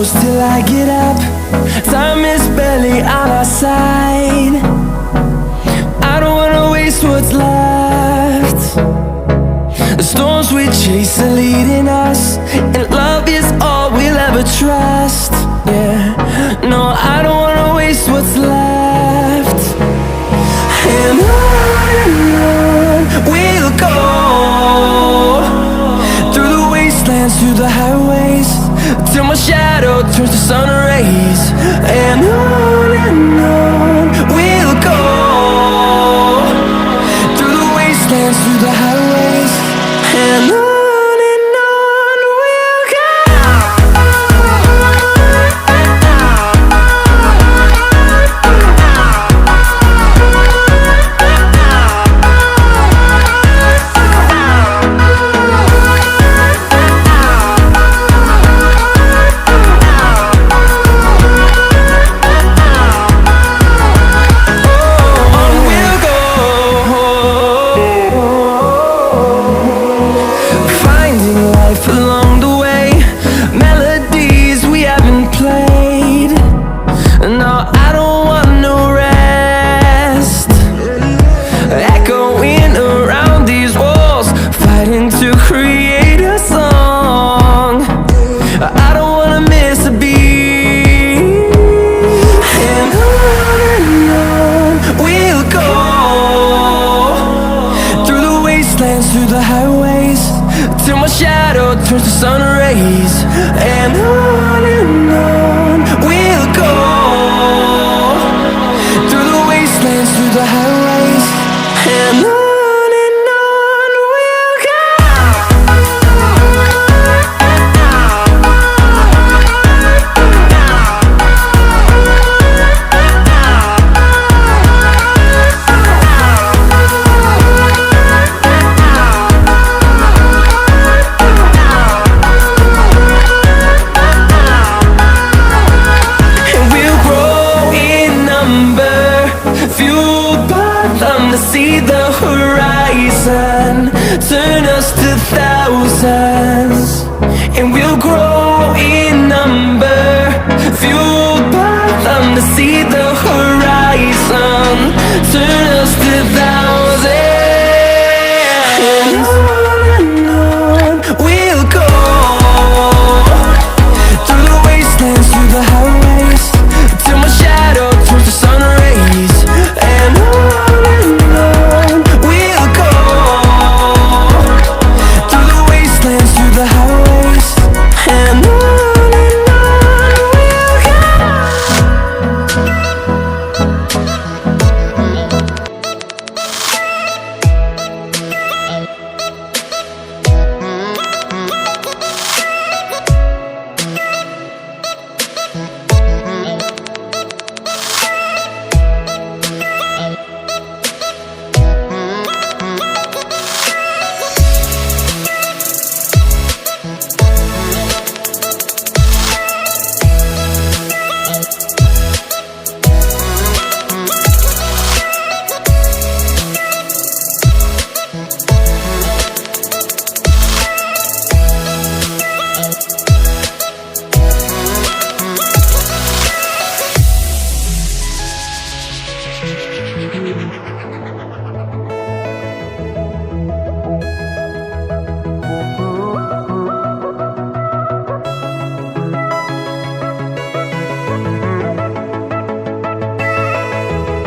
close till I get up. Time is barely on our side. I don't wanna waste what's left. The storms we chase are leading us, and love is all we'll ever trust. Yeah, no, I don't wanna waste what's left. And on we'll go, through the wastelands, through the highways, till my shadow turns to sun rays. And on we'll go, through the wastelands, through the highways, and on we'll go. Along the way, melodies we haven't played. No, I don't want no rest. Echoing around these walls, fighting to create a song. I don't wanna miss a beat. And on we'll go, through the wastelands, through the highways, till my shadow turns to sun rays. And on we'll go, through the wastelands, through the highways, and on we'll go. Fueled by them to see the horizon, turn us to thousands, and we'll grow in number. Fueled by them to see the